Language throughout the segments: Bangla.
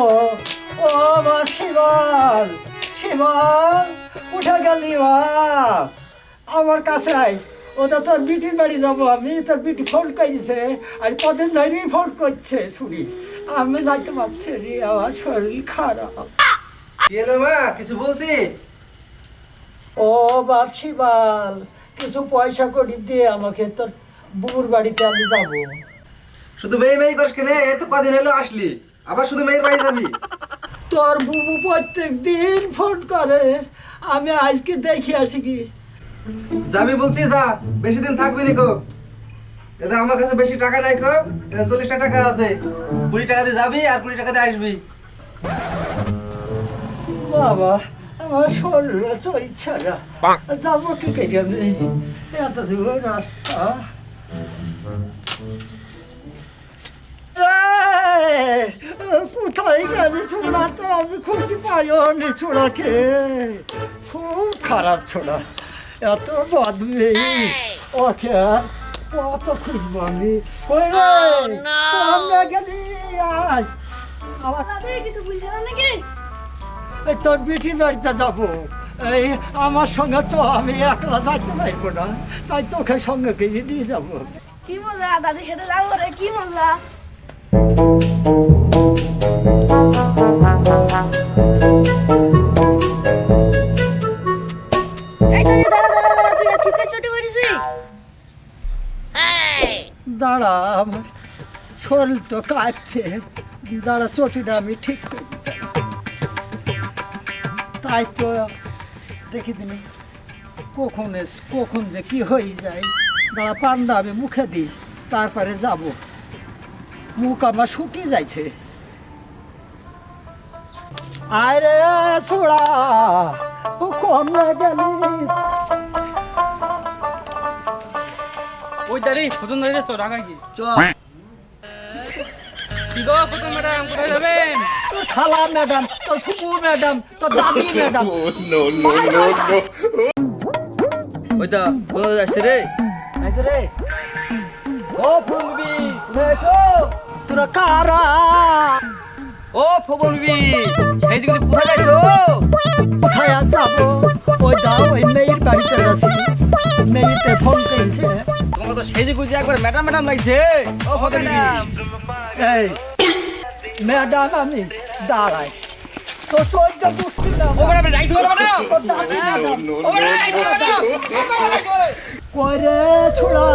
ও ও বাপ শিবল, শিবল উঠে গেলি বাপ, আমার কাছে আয়। ওটা তোর বিটির বাড়ি যাবো আমি, তোর বিটি ফোন করেছে, আজ কদিন ধরেই ফোন করছে শুনি। আমি যাইতে পারছি রে, আমার শরীর খারাপ। কি হলো মা, কিছু বলছি? ও বাপ শিবাল, কিছু পয়সা করি দিয়ে আমাকে, তোর বুবুর বাড়িতে আমি যাবো। শুধু মেয়ে মেয়ে করিস কেন? এই তো কদিন হলো আসলি, আবার শুধু মেয়ের বাড়ি যাবি? তোর বুবু প্রত্যেক দিন ফোন করে, আমি আজকে দেখি আসি কি। যাবি বলছি যা, বেশি দিন থাকবি নি কো। এটা আমার কাছে বেশি টাকা নাই কো, এটা 40টা টাকা আছে। 20 টাকা দিয়ে যাবি আর 20 টাকা দিয়ে আসবি। বাবা, আমার শরীরে তো ইচ্ছা না, যাবো কি করি আমি, এত দূর রাস্তা। কোথায় গেলি ছোড়া, তো আমি খুঁজে পাইও নি ছোড়াকে। খুব খারাপ ছোড়া, এত বদমি, ওকে আর কত খুঁজবো আমি। কই রে, আমরা গেলি আজ আমার কিছু বুঝছে না নাকি? এই তোর বিটির বাড়িতে যাবো, এই আমার সঙ্গে চ, আমি একলা যাইতে পারবো না, তাই তোকে সঙ্গে করে নিয়ে যাবো। কি মজা দাদি খেতে যাবো রে, কি মজা। এই দাদি দাঁড়া দাঁড়া দাঁড়া, তুই আর ঠিক চটি করেছিস? দাঁড়া, আমার শরীর তো কাঁপছে, দাঁড়া চটিটা আমি ঠিক করি। তাই তো দেখি দিনি কখন যে কি হয়ে যায়। দাঁড়া পান্ডা আমি মুখে দিই, তারপরে যাব। মুখ আমার শুকিয়ে যাইছে। আয় রে ছোড়া, ও কম না গেলি। ওই দাঁড়ি ফুটন দাঁড়িয়ে চল আগে কি কি গো ফুটন ম্যাডাম, কোথায় যাবেন? তোর খালা ম্যাডাম, তোর ফুপু ম্যাডাম, তোর দাদি ম্যাডাম। ওই দা কোথায় যাচ্ছে রে? এই যে রে, ও ফুলবি কোথায় আছো? তোরা কারা? ও ফুলবি সেই দিকে কোথায় যাচ্ছো? কোথায় আর যাবো? ওই দা ওই মেয়ের বাড়িতে যাচ্ছি, মেয়েতে ফোন করেছে। তোমাকে তো সেই দিকে একবার ম্যাডাম ম্যাডাম লাগছে। ও ফুলবি এই ম্যাডাম আমি দাঁড়াই, তো সহ্য করছি না। ও ম্যাডাম যাইছো ম্যাডাম, তোর দাদি ম্যাডাম ও ম্যাডাম যাইছো ম্যাডাম, কই রে ছোড়া,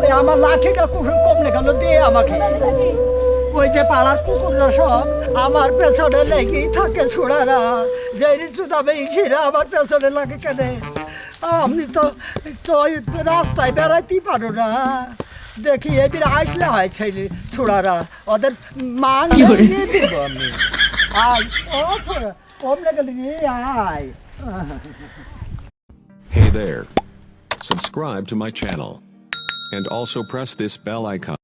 ওই আমার লাঠিটা কমলে গেল, দে আমাকে। ওই যে পাড়ার কুকুররা সব আমার পেছনে লেগেই থাকে ছোড়ারা, যে চুদাবে ইসিরা আমার পেছনে লাগে কেন? আমি তো রাস্তায় বেড়াইতেই পারো না, দেখি এবার আসলে হয় ছেলে ছোড়ারা, ওদের মান দিয়ে দিব আমি। আয় ও ছোড়া, কমলে গেলি আয়। Hey there. Subscribe to my channel. And also press this bell icon.